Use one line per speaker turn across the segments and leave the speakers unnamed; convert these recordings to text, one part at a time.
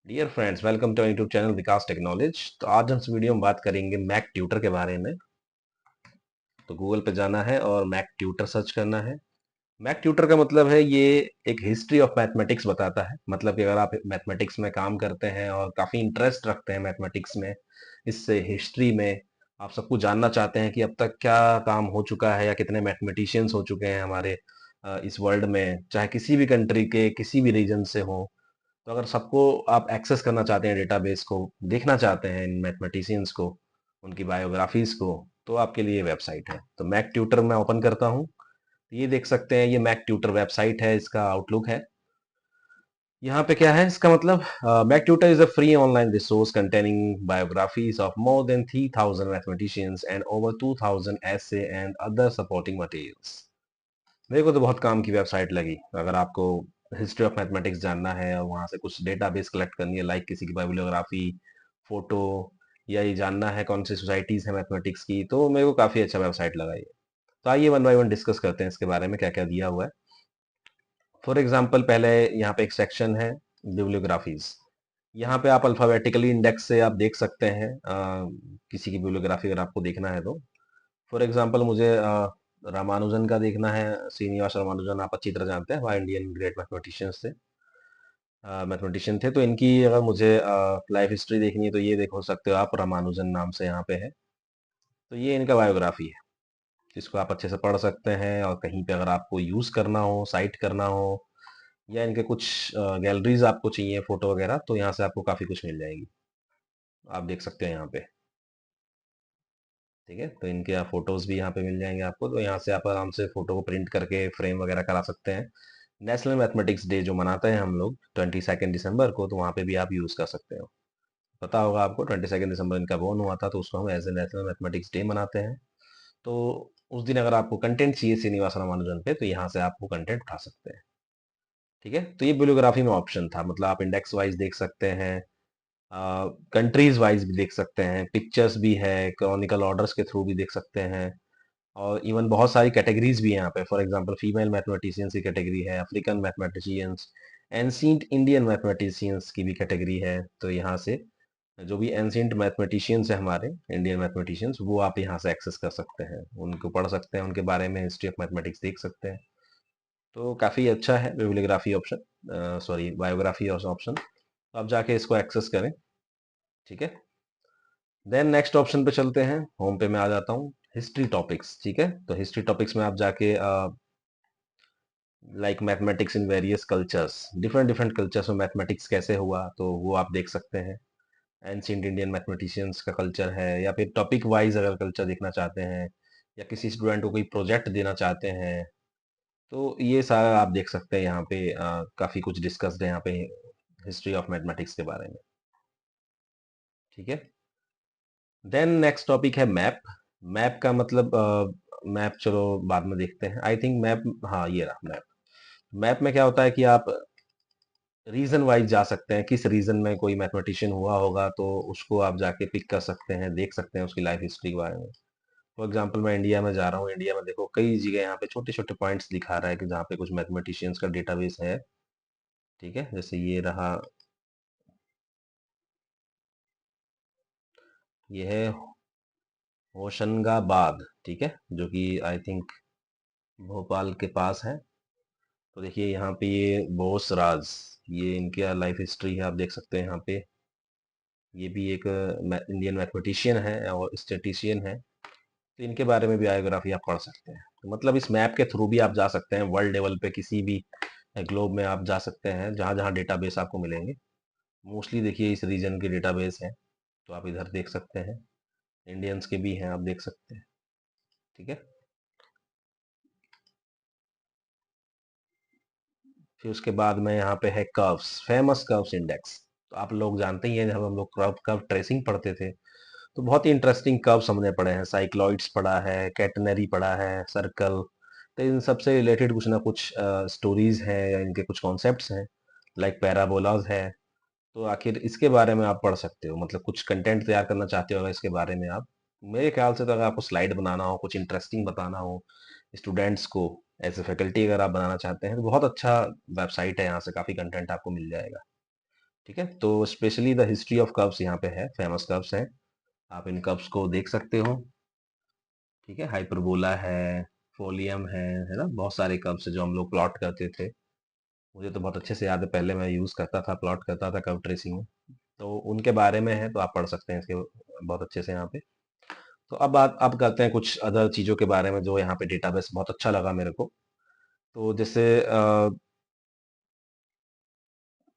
Dear friends, welcome to YouTube channel Vikas technology. तो आज हम इस वीडियो में बात करेंगे मैक ट्यूटर के बारे में। तो गूगल पे जाना है और मैक ट्यूटर सर्च करना है। मैक ट्यूटर का मतलब है ये एक हिस्ट्री ऑफ मैथमेटिक्स बताता है। मतलब कि अगर आप मैथमेटिक्स में काम करते हैं और काफ़ी इंटरेस्ट रखते हैं मैथमेटिक्स में, इससे हिस्ट्री में आप सब कुछ जानना चाहते हैं कि अब तक क्या काम हो चुका है या कितने मैथमेटिशियंस हो चुके हैं हमारे इस वर्ल्ड में, चाहे किसी भी कंट्री के किसी भी रीजन से हो। तो अगर सबको आप एक्सेस करना चाहते हैं, डेटाबेस को देखना चाहते हैं, इन मैथमेटिशियंस को, उनकी बायोग्राफीज को, तो आपके लिए वेबसाइट है। तो मैक ट्यूटर मैं ओपन करता हूँ। ये देख सकते हैं, ये मैक ट्यूटर वेबसाइट है, इसका आउटलुक है। यहाँ पे क्या है इसका मतलब, MacTutor is a free online resource containing biographies of more than 3000 mathematicians and over 2000 essay and other supporting materials. मेरे को तो बहुत काम की वेबसाइट लगी। अगर आपको हिस्ट्री ऑफ मैथमेटिक्स जानना है और वहाँ से कुछ डेटाबेस कलेक्ट करनी है, लाइक किसी की बाइबिलियोग्राफी, फोटो, या ये जानना है कौन सी सोसाइटीज है मैथमेटिक्स की, तो मेरे को काफ़ी अच्छा वेबसाइट लगा ये। तो आइए वन बाय वन डिस्कस करते हैं इसके बारे में क्या क्या दिया हुआ है। फॉर एग्जाम्पल, पहले यहाँ पे एक सेक्शन है बिब्लियोग्राफीज। यहाँ पे आप अल्फाबेटिकली इंडेक्स से आप देख सकते हैं किसी की बिब्लियोग्राफी अगर आपको देखना है तो। फॉर एग्जाम्पल, मुझे रामानुजन का देखना है। श्रीनिवास रामानुजन आप अच्छी तरह जानते हैं, हमारे इंडियन ग्रेट मैथमेटिशियंस थे, मैथमेटिशियन थे। तो इनकी अगर मुझे लाइफ हिस्ट्री देखनी है तो ये देखो सकते हो आप, रामानुजन नाम से यहाँ पे है। तो ये इनका बायोग्राफी है, जिसको आप अच्छे से पढ़ सकते हैं। और कहीं पे अगर आपको यूज़ करना हो, साइट करना हो, या इनके कुछ गैलरीज आपको चाहिए फोटो वगैरह, तो यहाँ से आपको काफ़ी कुछ मिल जाएगी। आप देख सकते हैं यहाँ पे। ठीक है, तो इनके यहाँ फोटोज भी यहाँ पे मिल जाएंगे आपको। तो यहाँ से आप आराम से फोटो को प्रिंट करके फ्रेम वगैरह करा सकते हैं। नेशनल मैथमेटिक्स डे जो मनाते हैं हम लोग 22 दिसंबर को, तो वहाँ पे भी आप यूज़ कर सकते हो। पता होगा आपको, 22 दिसंबर इनका बोर्न हुआ था, तो उसको हम as a national mathematics day मनाते हैं। तो उस दिन अगर आपको कंटेंट चाहिए श्रीनिवास रामानुजन पे, तो यहाँ से आपको कंटेंट उठा सकते हैं। ठीक है, तो ये बिbliयोग्राफी में ऑप्शन था। मतलब आप इंडेक्स वाइज देख सकते हैं, कंट्रीज वाइज भी देख सकते हैं, पिक्चर्स भी है, क्रॉनिकल ऑर्डर्स के थ्रू भी देख सकते हैं। और इवन बहुत सारी कैटेगरीज भी हैं यहाँ पे। फॉर एग्जांपल, फीमेल मैथमेटिशियंस की कैटेगरी है, African mathematicians, ancient Indian mathematicians की भी कैटेगरी है। तो यहाँ से जो भी एंशिएंट मैथमेटिशियंस है हमारे इंडियन मैथमेटिशियंस, वो आप यहाँ से एक्सेस कर सकते हैं, उनको पढ़ सकते हैं, उनके बारे में हिस्ट्री ऑफ मैथमेटिक्स देख सकते हैं। तो काफ़ी अच्छा है bibliography option, sorry biography option. तो आप जाके इसको एक्सेस करें। ठीक है, देन नेक्स्ट ऑप्शन पे चलते हैं। होम पे मैं आ जाता हूँ, हिस्ट्री टॉपिक्स। ठीक है, तो हिस्ट्री टॉपिक्स में आप जाके like mathematics in various cultures, different different cultures में मैथमेटिक्स कैसे हुआ, तो वो आप देख सकते हैं। एंशिएंट इंडियन मैथमेटिशियंस का कल्चर है, या फिर टॉपिक वाइज अगर कल्चर देखना चाहते हैं, या किसी स्टूडेंट को कोई प्रोजेक्ट देना चाहते हैं, तो ये सारा आप देख सकते हैं। यहाँ पे काफ़ी कुछ डिस्कस्ड है यहाँ पे हिस्ट्री ऑफ मैथमेटिक्स के बारे में। ठीक है, देन नेक्स्ट टॉपिक है मैप। मैप का मतलब, मैप चलो बाद में देखते हैं। आई थिंक मैप, हाँ ये रहा मैप। मैप में क्या होता है कि आप रीजन वाइज जा सकते हैं, किस रीजन में कोई मैथमेटिशियन हुआ होगा, तो उसको आप जाके पिक कर सकते हैं, देख सकते हैं उसकी लाइफ हिस्ट्री के बारे में। फॉर एग्जांपल, मैं इंडिया में जा रहा हूँ, इंडिया में देखो कई जगह यहाँ पे छोटे छोटे पॉइंट्स दिखा रहा है कि जहाँ पे कुछ मैथमेटिशियंस का डेटाबेस है। ठीक है, जैसे ये रहा, ये है होशंगाबाद। ठीक है, जो कि आई थिंक भोपाल के पास है। तो देखिए यहाँ पे ये बोस राज, ये इनकी लाइफ हिस्ट्री है, आप देख सकते हैं यहाँ पे। ये भी एक इंडियन मैथमेटिशियन है और स्टेटिशियन है। तो इनके बारे में भी बायोग्राफी आप पढ़ सकते हैं। तो मतलब इस मैप के थ्रू भी आप जा सकते हैं, वर्ल्ड लेवल पे किसी भी ग्लोब में आप जा सकते हैं, जहाँ जहाँ डेटाबेस आपको मिलेंगे। मोस्टली देखिए इस रीजन के डेटाबेस हैं, तो आप इधर देख सकते हैं। इंडियंस के भी हैं, आप देख सकते हैं। ठीक है, फिर उसके बाद में यहाँ पे है कर्व्स, फेमस कर्व्स इंडेक्स। तो आप लोग जानते ही हैं, जब हम लोग कर्व कर्व ट्रेसिंग पढ़ते थे, तो बहुत ही इंटरेस्टिंग कर्व्स हमने पढ़े हैं। साइक्लॉइड्स पढ़ा है, कैटनरी पढ़ा है, सर्कल। तो इन सबसे रिलेटेड कुछ ना कुछ स्टोरीज हैं, या इनके कुछ कॉन्सेप्ट्स हैं, लाइक पैराबोलाज है। तो आखिर इसके बारे में आप पढ़ सकते हो। मतलब कुछ कंटेंट तैयार करना चाहते हो अगर इसके बारे में आप, मेरे ख्याल से तो अगर आपको स्लाइड बनाना हो, कुछ इंटरेस्टिंग बताना हो स्टूडेंट्स को, एज ए फैकल्टी अगर आप बनाना चाहते हैं, तो बहुत अच्छा वेबसाइट है। यहाँ से काफ़ी कंटेंट आपको मिल जाएगा। ठीक है, तो specially the history of curves यहाँ पे है, फेमस कर्व्स हैं, आप इन कर्व्स को देख सकते हो। ठीक है, हाइपरबोला है, फोलियम है ना, बहुत सारे कर्व्स है जो हम लोग प्लॉट करते थे। मुझे तो बहुत अच्छे से याद है, पहले मैं यूज करता था, प्लॉट करता था कर्व ट्रेसिंग में। तो उनके बारे में है, तो आप पढ़ सकते हैं इसके बहुत अच्छे से यहाँ पे। तो अब बात अब करते हैं कुछ अदर चीजों के बारे में जो यहाँ पे डेटाबेस बहुत अच्छा लगा मेरे को। तो जैसे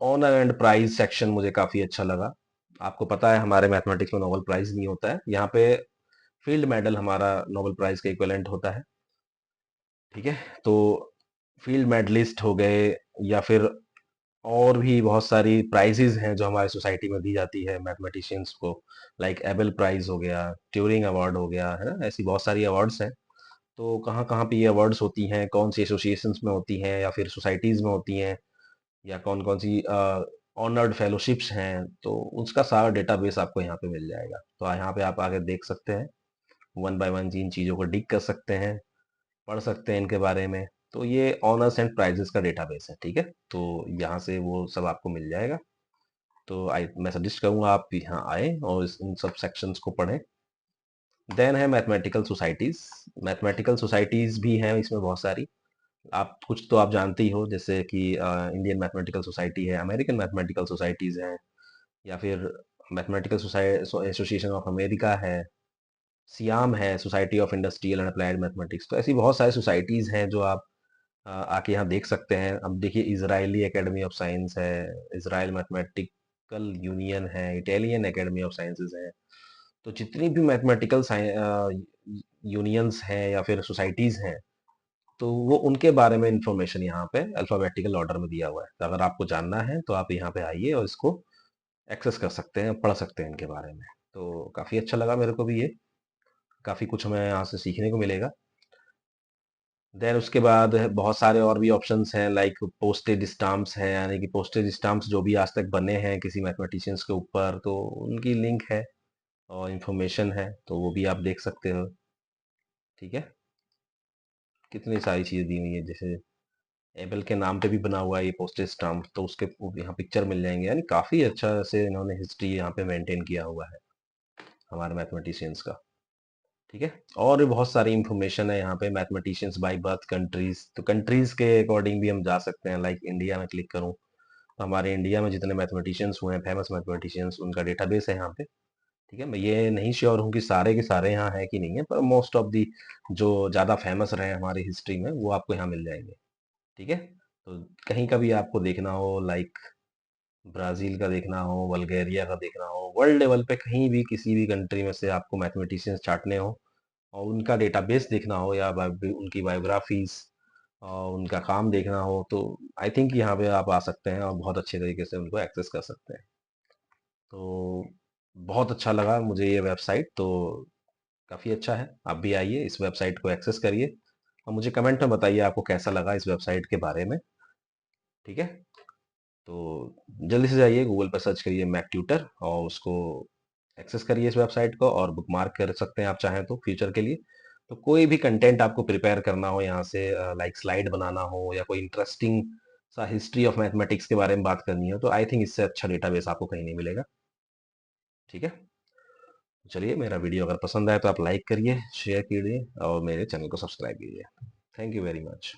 ऑनर एंड प्राइज सेक्शन मुझे काफी अच्छा लगा। आपको पता है हमारे मैथमेटिक्स में नोबेल प्राइज नहीं होता है, यहाँ पे फील्ड मेडल हमारा नोबेल प्राइज का इक्विवेलेंट होता है। ठीक है, तो फील्ड मेडलिस्ट हो गए, या फिर और भी बहुत सारी प्राइजेज हैं जो हमारी सोसाइटी में दी जाती है मैथमेटिशियंस को, लाइक एबल प्राइज हो गया, ट्यूरिंग अवार्ड हो गया, है ना, ऐसी बहुत सारी अवार्ड्स हैं। तो कहाँ कहाँ पे ये अवार्ड्स होती हैं, कौन सी एसोसिएशंस में होती हैं या फिर सोसाइटीज में होती हैं, या कौन कौन सी ऑनर्ड फेलोशिप्स हैं, तो उसका सारा डेटाबेस आपको यहाँ पे मिल जाएगा। तो यहाँ पे आप आगे देख सकते हैं, वन बाय वन इन चीज़ों को डिग कर सकते हैं, पढ़ सकते हैं इनके बारे में। तो ये ऑनर्स एंड प्राइजेस का डेटाबेस है। ठीक है, तो यहाँ से वो सब आपको मिल जाएगा। तो मैं सजेस्ट करूंगा आप यहाँ आए और इन सब सेक्शंस को पढ़ें। देन है मैथमेटिकल सोसाइटीज। मैथमेटिकल सोसाइटीज भी हैं इसमें बहुत सारी, आप कुछ तो आप जानते ही हो, जैसे कि इंडियन मैथमेटिकल सोसाइटी है, अमेरिकन मैथमेटिकल सोसाइटीज हैं, या फिर मैथमेटिकल एसोसिएशन ऑफ अमेरिका है, सियाम है, society of industrial and applied mathematics. तो ऐसी बहुत सारी सोसाइटीज हैं जो आप आके यहाँ देख सकते हैं। अब देखिए, इजरायली एकेडमी ऑफ साइंस है, इसराइल मैथमेटिकल यूनियन है, इटालियन एकेडमी ऑफ साइंसेज है। तो जितनी भी मैथमेटिकल यूनियंस हैं या फिर सोसाइटीज हैं, तो वो उनके बारे में इंफॉर्मेशन यहाँ पे अल्फाबेटिकल ऑर्डर में दिया हुआ है। तो अगर आपको जानना है तो आप यहाँ पे आइए और इसको एक्सेस कर सकते हैं, पढ़ सकते हैं इनके बारे में। तो काफ़ी अच्छा लगा मेरे को भी ये, काफ़ी कुछ हमें यहाँ से सीखने को मिलेगा। देन उसके बाद बहुत सारे और भी ऑप्शंस हैं, लाइक पोस्टेज स्टाम्प्स हैं, यानी कि पोस्टेज स्टाम्प्स जो भी आज तक बने हैं किसी मैथमेटिशियंस के ऊपर, तो उनकी लिंक है और इन्फॉर्मेशन है, तो वो भी आप देख सकते हो। ठीक है, कितनी सारी चीज़ें दी हुई है, जैसे एबल के नाम पे भी बना हुआ है ये पोस्टेज स्टाम्प, तो उसके यहाँ पिक्चर मिल जाएंगे। यानी काफ़ी अच्छा से इन्होंने हिस्ट्री यहाँ पे मेंटेन किया हुआ है हमारे मैथमेटिशियंस का। ठीक है, और भी बहुत सारी इंफॉर्मेशन है यहाँ पे, मैथमेटिशियंस बाय बर्थ, कंट्रीज, तो कंट्रीज के अकॉर्डिंग भी हम जा सकते हैं। लाइक इंडिया में क्लिक करूँ तो हमारे इंडिया में जितने मैथमेटिशियंस हुए हैं, फेमस मैथमेटिशियंस, उनका डेटाबेस है यहाँ पे। ठीक है, मैं ये नहीं श्योर हूँ कि सारे के सारे यहाँ है कि नहीं है, पर मोस्ट ऑफ दी जो ज़्यादा फेमस रहे हमारी हिस्ट्री में वो आपको यहाँ मिल जाएंगे। ठीक है, तो कहीं का भी आपको देखना हो, लाइक ब्राजील का देखना हो, बल्गेरिया का देखना हो, वर्ल्ड लेवल पे कहीं भी किसी भी कंट्री में से आपको मैथमेटिशियंस छांटने हो और उनका डेटाबेस देखना हो, या उनकी बायोग्राफीज और उनका काम देखना हो, तो आई थिंक यहाँ पे आप आ सकते हैं और बहुत अच्छे तरीके से उनको एक्सेस कर सकते हैं। तो बहुत अच्छा लगा मुझे ये वेबसाइट, तो काफ़ी अच्छा है। आप भी आइए, इस वेबसाइट को एक्सेस करिए और मुझे कमेंट में बताइए आपको कैसा लगा इस वेबसाइट के बारे में। ठीक है, तो जल्दी से जाइए, गूगल पर सर्च करिए मैक ट्यूटर और उसको एक्सेस करिए इस वेबसाइट को, और बुकमार्क कर सकते हैं आप चाहें तो फ्यूचर के लिए। तो कोई भी कंटेंट आपको प्रिपेयर करना हो यहाँ से, लाइक स्लाइड बनाना हो या कोई इंटरेस्टिंग सा हिस्ट्री ऑफ मैथमेटिक्स के बारे में बात करनी हो, तो आई थिंक इससे अच्छा डेटाबेस आपको कहीं नहीं मिलेगा। ठीक है, चलिए, मेरा वीडियो अगर पसंद आए तो आप लाइक करिए, शेयर कीजिए और मेरे चैनल को सब्सक्राइब कीजिए। Thank you very much.